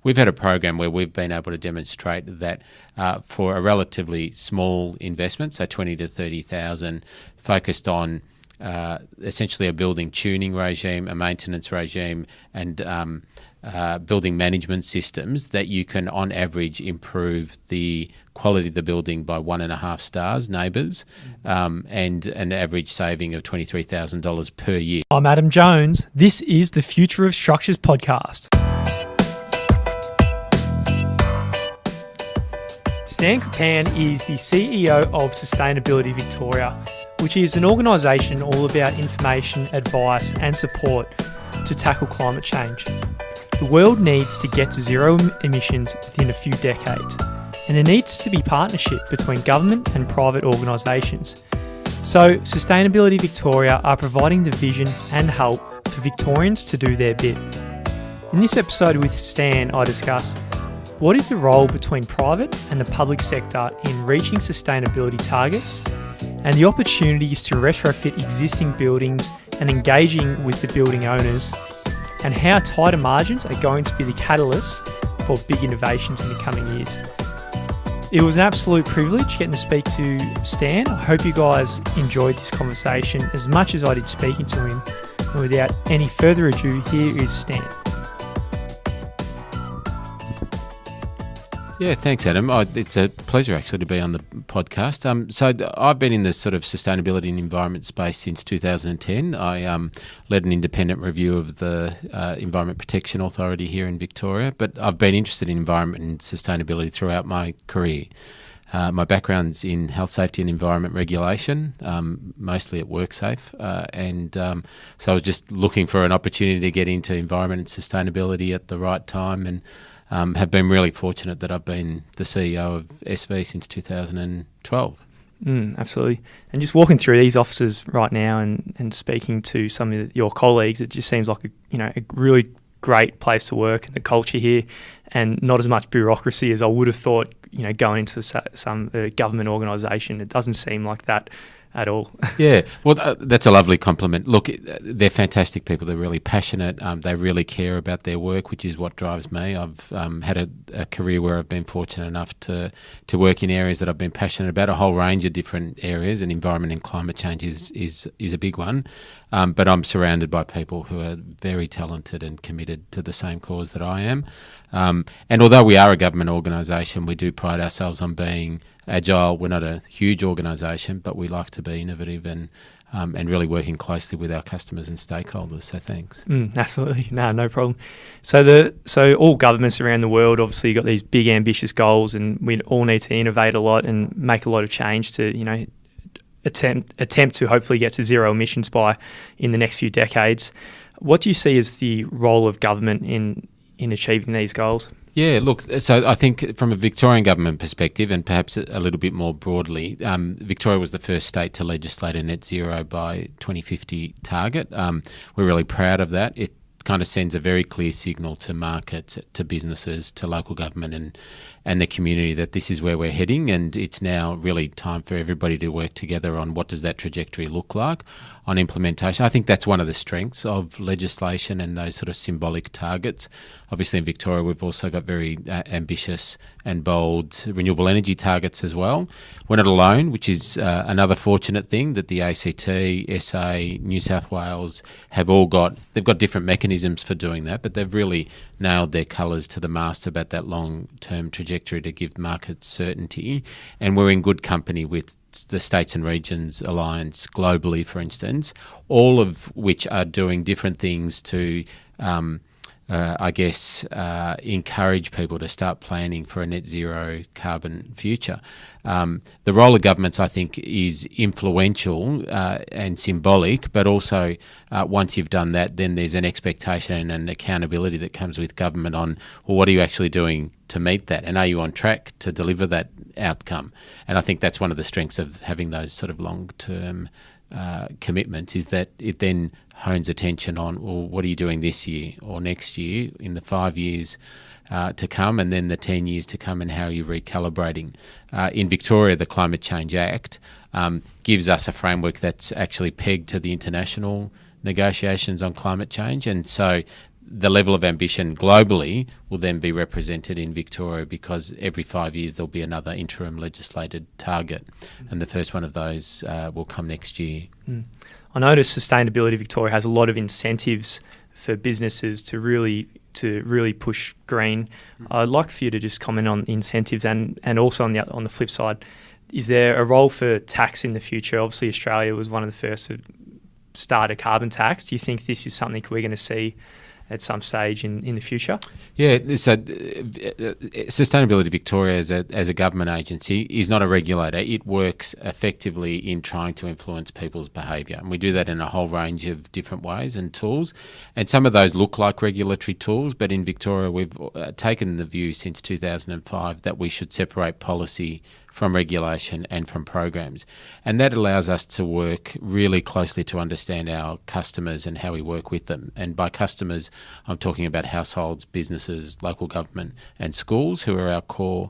we've had a program where we've been able to demonstrate that for a relatively small investment, so 20 to 30,000, focused on essentially a building tuning regime, a maintenance regime, and building management systems, that you can on average improve the quality of the building by 1.5 stars, neighbours, and an average saving of $23,000 per year. I'm Adam Jones. This is the Future of Structures podcast. Stan Krpan is the CEO of Sustainability Victoria, which is an organisation all about information, advice and support to tackle climate change. The world needs to get to zero emissions within a few decades, and there needs to be partnership between government and private organisations. So Sustainability Victoria are providing the vision and help for Victorians to do their bit. In this episode with Stan, I discuss what is the role between private and the public sector in reaching sustainability targets, and the opportunities to retrofit existing buildings and engaging with the building owners, and how tighter margins are going to be the catalyst for big innovations in the coming years. It was an absolute privilege getting to speak to Stan. I hope you guys enjoyed this conversation as much as I did speaking to him. And without any further ado, here is Stan. Yeah, thanks, Adam. It's a pleasure actually to be on the podcast. So I've been in the sort of sustainability and environment space since 2010. I led an independent review of the Environment Protection Authority here in Victoria, but I've been interested in environment and sustainability throughout my career. My background's in health, safety and environment regulation, mostly at WorkSafe, and so I was just looking for an opportunity to get into environment and sustainability at the right time, and have been really fortunate that I've been the CEO of SV since 2012. Absolutely. And just walking through these offices right now and speaking to some of your colleagues, it just seems like a really great place to work, and the culture here, and not as much bureaucracy as I would have thought, going into some government organisation. It doesn't seem like that at all. Yeah, well, that's a lovely compliment. Look, they're fantastic people. They're really passionate. They really care about their work, which is what drives me. I've had a career where I've been fortunate enough to work in areas that I've been passionate about, a whole range of different areas, and environment and climate change is a big one. But I'm surrounded by people who are very talented and committed to the same cause that I am. And although we are a government organisation, we do pride ourselves on being agile. We're not a huge organisation, but we like to be innovative and really working closely with our customers and stakeholders. So thanks. Absolutely, no problem. So all governments around the world, obviously, got these big ambitious goals, and we all need to innovate a lot and make a lot of change to attempt to hopefully get to zero emissions in the next few decades. What do you see as the role of government in achieving these goals? Yeah, look, so I think from a Victorian government perspective, and perhaps a little bit more broadly, Victoria was the first state to legislate a net zero by 2050 target. We're really proud of that. It kind of sends a very clear signal to markets, to businesses, to local government and the community that this is where we're heading, and it's now really time for everybody to work together on what does that trajectory look like on implementation. I think that's one of the strengths of legislation and those sort of symbolic targets. Obviously in Victoria we've also got very ambitious and bold renewable energy targets as well. We're not alone, which is another fortunate thing, that the ACT, SA, New South Wales they've got different mechanisms for doing that, but they've really nailed their colours to the mast about that long-term trajectory to give markets certainty. And we're in good company with the States and Regions Alliance globally, for instance, all of which are doing different things to encourage people to start planning for a net zero carbon future. The role of governments, I think, is influential and symbolic, but also once you've done that, then there's an expectation and accountability that comes with government on, well, what are you actually doing to meet that? And are you on track to deliver that outcome? And I think that's one of the strengths of having those sort of long-term commitments, is that it then hones attention on, well, what are you doing this year or next year, in the 5 years to come, and then the 10 years to come, and how are you recalibrating? In Victoria, the Climate Change Act gives us a framework that's actually pegged to the international negotiations on climate change, and so the level of ambition globally will then be represented in Victoria, because every 5 years there'll be another interim legislated target, and the first one of those will come next year. I noticed Sustainability Victoria has a lot of incentives for businesses to really push green. I'd like for you to just comment on incentives and also on the flip side, is there a role for tax in the future? Obviously, Australia was one of the first to start a carbon tax. Do you think this is something we're going to see at some stage in the future? Yeah, so Sustainability Victoria as a government agency is not a regulator. It works effectively in trying to influence people's behaviour, and we do that in a whole range of different ways and tools. And some of those look like regulatory tools, but in Victoria we've taken the view since 2005 that we should separate policy from regulation and from programs. And that allows us to work really closely to understand our customers and how we work with them. And by customers, I'm talking about households, businesses, local government and schools, who are our core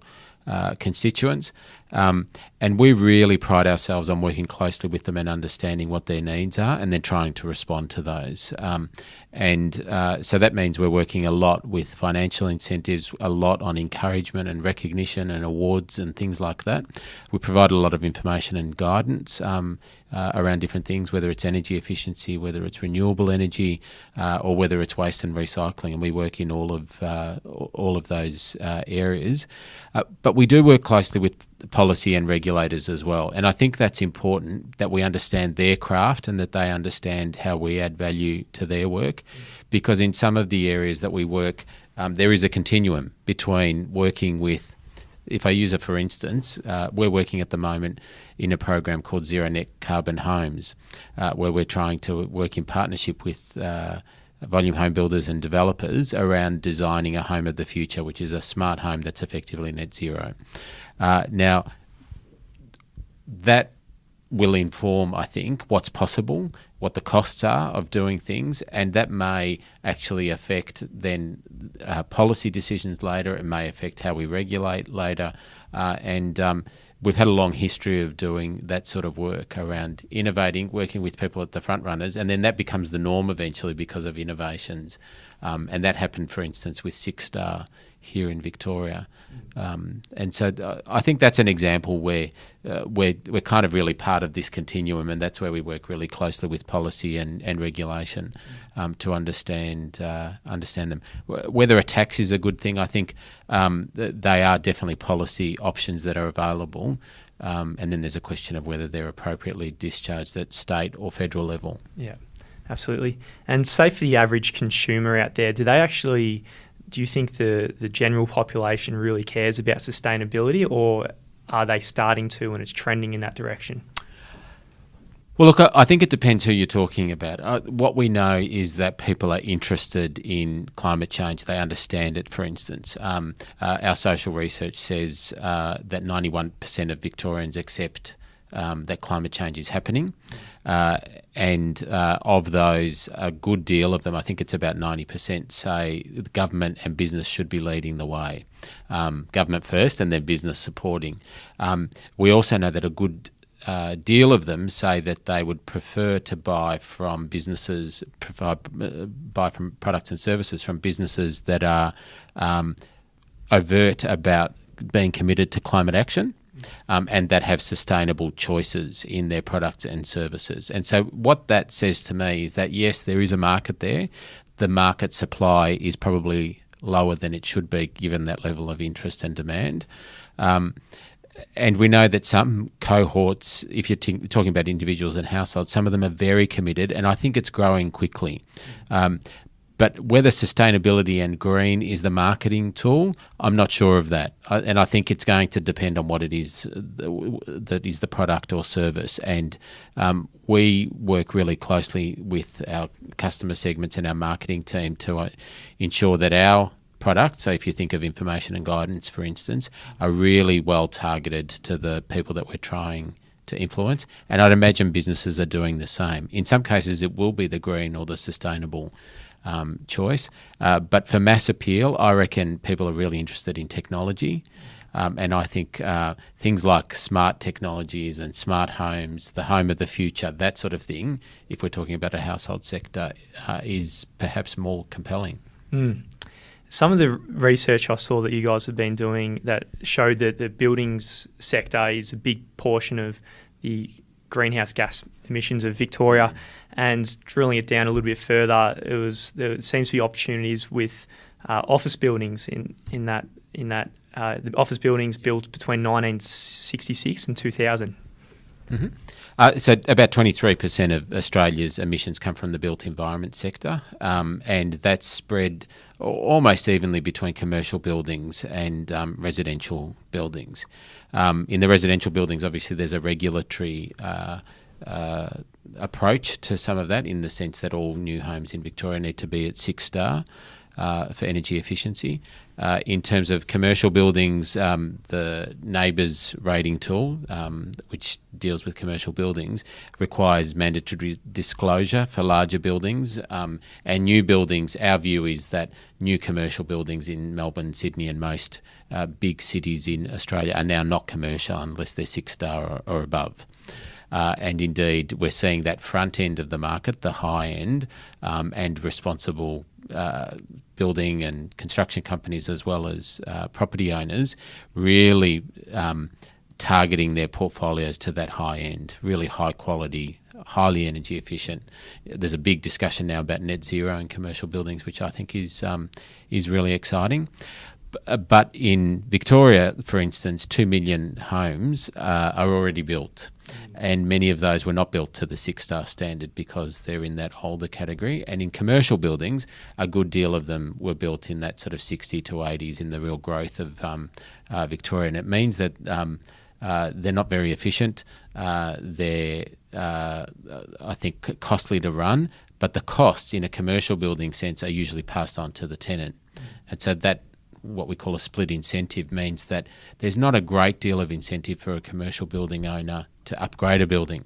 constituents. And we really pride ourselves on working closely with them and understanding what their needs are, and then trying to respond to those. So that means we're working a lot with financial incentives, a lot on encouragement and recognition and awards and things like that. We provide a lot of information and guidance around different things, whether it's energy efficiency, whether it's renewable energy, or whether it's waste and recycling. And we work in all of those areas. But we do work closely with policy and regulators as well. And I think that's important, that we understand their craft and that they understand how we add value to their work, because in some of the areas that we work, there is a continuum between working with, if I use it for instance, we're working at the moment in a program called Zero Net Carbon Homes, where we're trying to work in partnership with volume home builders and developers around designing a home of the future, which is a smart home that's effectively net zero. Now, that will inform, I think, what's possible, what the costs are of doing things, and that may actually affect then policy decisions later. It may affect how we regulate later. We've had a long history of doing that sort of work around innovating, working with people at the front runners, and then that becomes the norm eventually because of innovations. And that happened, for instance, with Six Star here in Victoria. And so I think that's an example where we're kind of really part of this continuum, and that's where we work really closely with policy and regulation to understand them. Whether a tax is a good thing, I think they are definitely policy options that are available. And then there's a question of whether they're appropriately discharged at state or federal level. Yeah, absolutely. And say for the average consumer out there, do you think the general population really cares about sustainability, or are they starting to and it's trending in that direction? Well, look, I think it depends who you're talking about. What we know is that people are interested in climate change. They understand it, for instance. Our social research says that 91% of Victorians accept that climate change is happening. And of those, a good deal of them, I think it's about 90%, say the government and business should be leading the way. Government first and then business supporting. We also know that a good deal of them say that they would prefer to buy from businesses, buy from products and services from businesses that are overt about being committed to climate action. And that have sustainable choices in their products and services. And so what that says to me is that, yes, there is a market there. The market supply is probably lower than it should be given that level of interest and demand. And we know that some cohorts, if you're talking about individuals and households, some of them are very committed, and I think it's growing quickly. But whether sustainability and green is the marketing tool, I'm not sure of that. And I think it's going to depend on what it is that is the product or service. And we work really closely with our customer segments and our marketing team to ensure that our products, so if you think of information and guidance, for instance, are really well targeted to the people that we're trying to influence. And I'd imagine businesses are doing the same. In some cases, it will be the green or the sustainable choice. But for mass appeal, I reckon people are really interested in technology. And I think things like smart technologies and smart homes, the home of the future, that sort of thing, if we're talking about a household sector, is perhaps more compelling. Some of the research I saw that you guys have been doing that showed that the buildings sector is a big portion of the greenhouse gas emissions of Victoria, and drilling it down a little bit further, there seems to be opportunities with office buildings in that the office buildings built between 1966 and 2000. So about 23% of Australia's emissions come from the built environment sector, and that's spread almost evenly between commercial buildings and residential buildings. In the residential buildings, obviously, there's a regulatory approach to some of that, in the sense that all new homes in Victoria need to be at 6-star. For energy efficiency. In terms of commercial buildings, the NABERS rating tool, which deals with commercial buildings, requires mandatory disclosure for larger buildings. And new buildings, our view is that new commercial buildings in Melbourne, Sydney and most big cities in Australia are now not commercial unless they're 6-star or above. And indeed, we're seeing that front end of the market, the high end, and responsible building and construction companies, as well as property owners, really targeting their portfolios to that high end, really high quality, highly energy efficient. There's a big discussion now about net zero in commercial buildings, which I think is really exciting. But in Victoria, for instance, 2 million homes are already built, and many of those were not built to the 6-star standard because they're in that older category. And in commercial buildings, a good deal of them were built in that sort of 60 to 80s in the real growth of Victoria. And it means that they're not very efficient. They're, I think, costly to run, but the costs in a commercial building sense are usually passed on to the tenant. And so that, what we call a split incentive, means that there's not a great deal of incentive for a commercial building owner to upgrade a building.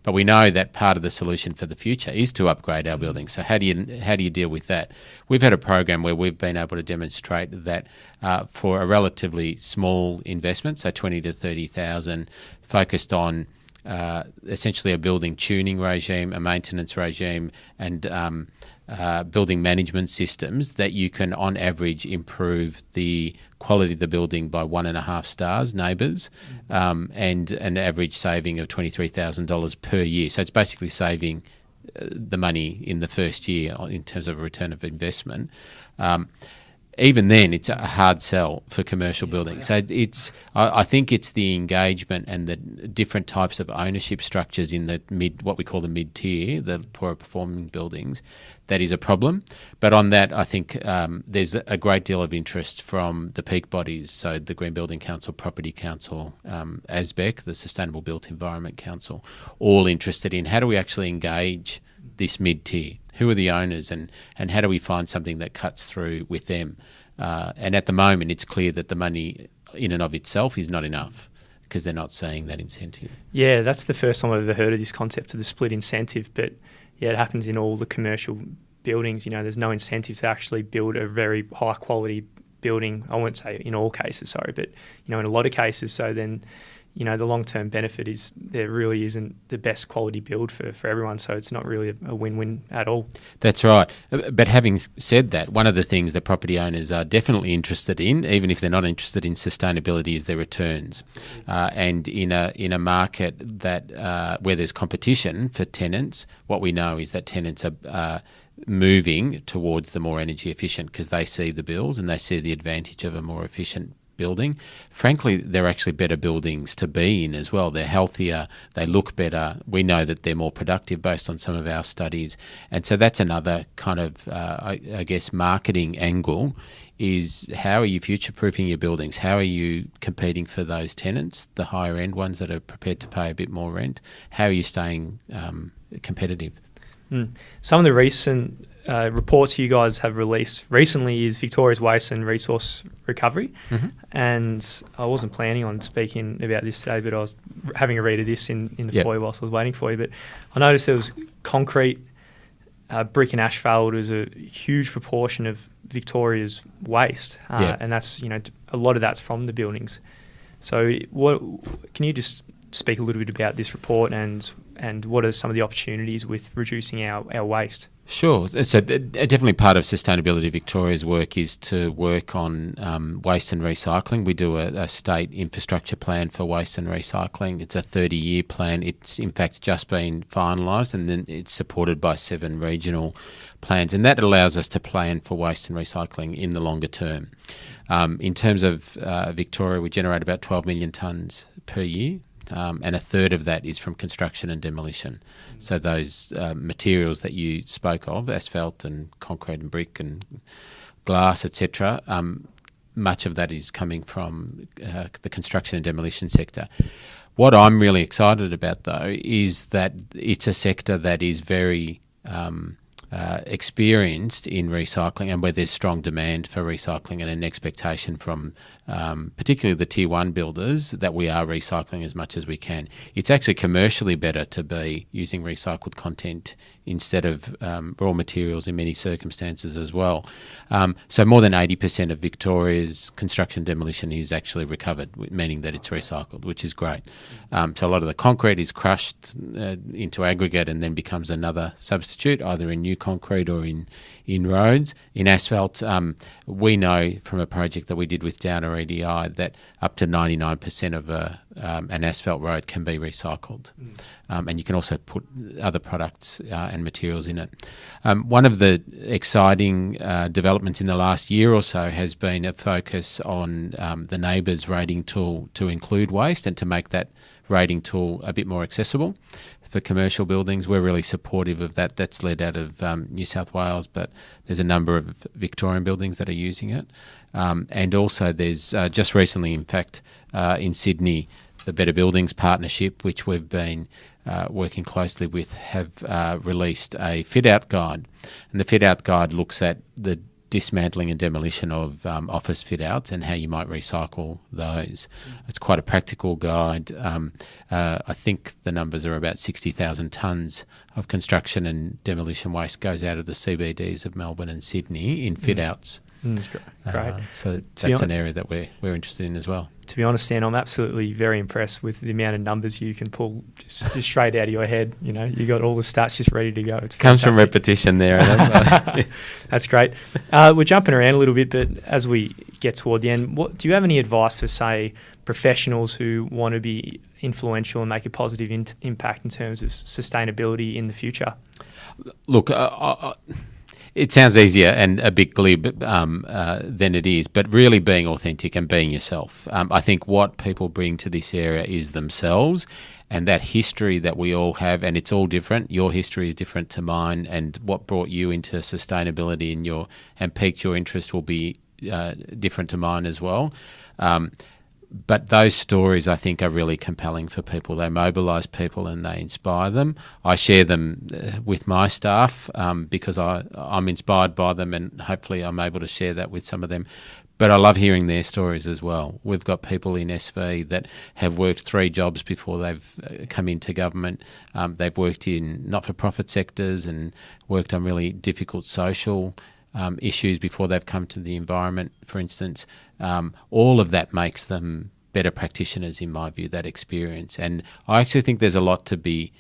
But we know that part of the solution for the future is to upgrade our buildings. So how do you deal with that? We've had a program where we've been able to demonstrate that for a relatively small investment, so 20 to 30,000, focused on essentially a building tuning regime, a maintenance regime, and building management systems, that you can on average improve the quality of the building by 1.5 stars, NABERS, and an average saving of $23,000 per year. So it's basically saving the money in the first year in terms of a return of investment. Even then, it's a hard sell for commercial buildings. So I think it's the engagement and the different types of ownership structures in the what we call the mid-tier, the poorer performing buildings, that is a problem. But on that, I think there's a great deal of interest from the peak bodies, so the Green Building Council, Property Council, ASBEC, the Sustainable Built Environment Council, all interested in how do we actually engage this mid-tier. Who are the owners, and how do we find something that cuts through with them? And at the moment, it's clear that the money in and of itself is not enough because they're not seeing that incentive. Yeah, that's the first time I've ever heard of this concept of the split incentive. But yeah, it happens in all the commercial buildings. You know, there's no incentive to actually build a very high quality building. I won't say in all cases, sorry, but you know, in a lot of cases. So then, you know, the long-term benefit is there really isn't the best quality build for everyone, so it's not really a win-win at all. That's right. But having said that, one of the things that property owners are definitely interested in, even if they're not interested in sustainability, is their returns. And in a market that where there's competition for tenants, what we know is that tenants are moving towards the more energy efficient because they see the bills and they see the advantage of a more efficient building. Frankly, they're actually better buildings to be in as well. They're healthier, they look better. We know that they're more productive based on some of our studies. And so that's another kind of, I guess, marketing angle, is how are you future-proofing your buildings? How are you competing for those tenants, the higher end ones that are prepared to pay a bit more rent? How are you staying competitive? Some of the recent reports you guys have released recently is Victoria's Waste and Resource Recovery. And I wasn't planning on speaking about this today, but I was having a read of this in the foyer whilst I was waiting for you. But I noticed there was concrete, brick and asphalt as a huge proportion of Victoria's waste. And that's, you know, a lot of that's from the buildings. So what can you just speak a little bit about this report and and what are some of the opportunities with reducing our waste? Sure. So definitely part of Sustainability Victoria's work is to work on waste and recycling. We do a state infrastructure plan for waste and recycling. It's a 30-year plan. It's in fact just been finalised, and then it's supported by 7 regional plans, and that allows us to plan for waste and recycling in the longer term. In terms of Victoria, we generate about 12 million tonnes per year. And a third of that is from construction and demolition. So those materials that you spoke of, asphalt and concrete and brick and glass, etc., much of that is coming from the construction and demolition sector. What I'm really excited about, though, is that it's a sector that is very experienced in recycling, and where there's strong demand for recycling and an expectation from particularly the tier 1 builders that we are recycling as much as we can. It's actually commercially better to be using recycled content instead of raw materials in many circumstances as well. So more than 80% of Victoria's construction demolition is actually recovered, meaning that it's recycled, which is great. So a lot of the concrete is crushed into aggregate and then becomes another substitute, either in new concrete or in roads. In asphalt, we know from a project that we did with Downer EDI that up to 99% of an asphalt road can be recycled. And you can also put other products and materials in it. One of the exciting developments in the last year or so has been a focus on the neighbours rating tool to include waste and to make that rating tool a bit more accessible for commercial buildings. We're really supportive of that. That's led out of New South Wales, but there's a number of Victorian buildings that are using it. And also there's just recently, in fact, in Sydney, the Better Buildings Partnership, which we've been working closely with, have released a fit-out guide. And the fit-out guide looks at the dismantling and demolition of office fit-outs and how you might recycle those. It's quite a practical guide. I think the numbers are about 60,000 tonnes of construction and demolition waste goes out of the CBDs of Melbourne and Sydney in fit-outs. Great. So that's an area that we're interested in as well. To be honest, Dan, I'm absolutely very impressed with the amount of numbers you can pull just straight out of your head. You know, you got all the stats just ready to go. It comes from repetition there. That's great. We're jumping around a little bit, but as we get toward the end, do you have any advice for, say, professionals who want to be influential and make a positive impact in terms of sustainability in the future? Look, it sounds easier and a bit glib than it is, but really being authentic and being yourself. I think what people bring to this area is themselves and that history that we all have, and it's all different. Your history is different to mine, and what brought you into sustainability and piqued your interest will be different to mine as well. But those stories, I think, are really compelling for people. They mobilise people and they inspire them. I share them with my staff because I'm inspired by them, and hopefully I'm able to share that with some of them. But I love hearing their stories as well. We've got people in SV that have worked 3 jobs before they've come into government. They've worked in not-for-profit sectors and worked on really difficult social issues before they've come to the environment, for instance. All of that makes them better practitioners, in my view, that experience. And I actually think there's a lot to be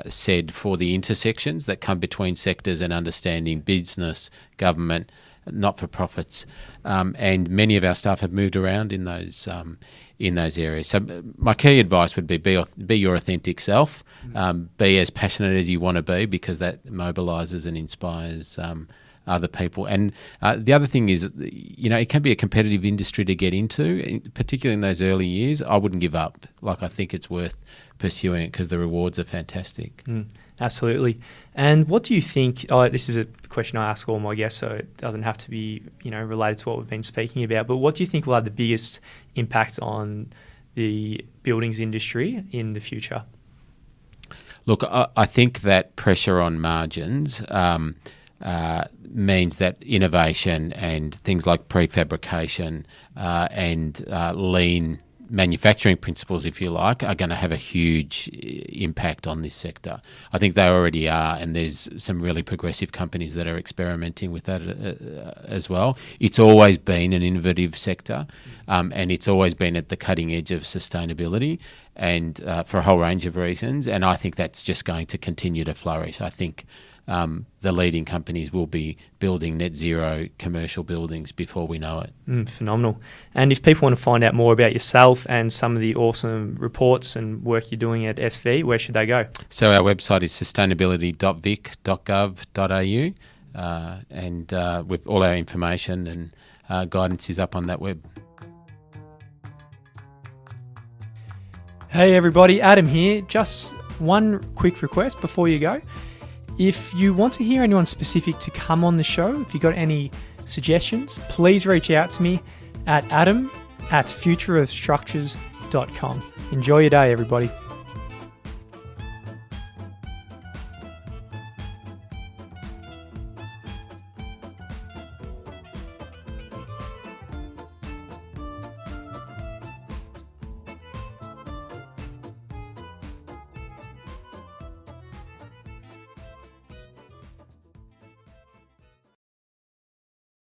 said for the intersections that come between sectors and understanding business, government, not-for-profits. And many of our staff have moved around in those areas. So my key advice would be your authentic self, be as passionate as you want to be, because that mobilises and inspires other people. And the other thing is, it can be a competitive industry to get into, particularly in those early years. I wouldn't give up. I think it's worth pursuing it because the rewards are fantastic. Absolutely. And what do you think, this is a question I ask all my guests, so it doesn't have to be, related to what we've been speaking about, but what do you think will have the biggest impact on the buildings industry in the future? Look, I think that pressure on margins means that innovation and things like prefabrication and lean manufacturing principles, if you like, are going to have a huge impact on this sector. I think they already are, and there's some really progressive companies that are experimenting with that as well. It's always been an innovative sector, and it's always been at the cutting edge of sustainability. and for a whole range of reasons. And I think that's just going to continue to flourish. I think the leading companies will be building net zero commercial buildings before we know it. Phenomenal. And if people want to find out more about yourself and some of the awesome reports and work you're doing at SV, where should they go? So our website is sustainability.vic.gov.au, and with all our information and guidance is up on that web. Hey everybody, Adam here. Just one quick request before you go. If you want to hear anyone specific to come on the show, if you've got any suggestions, please reach out to me at adam@futureofstructures.com. Enjoy your day, everybody.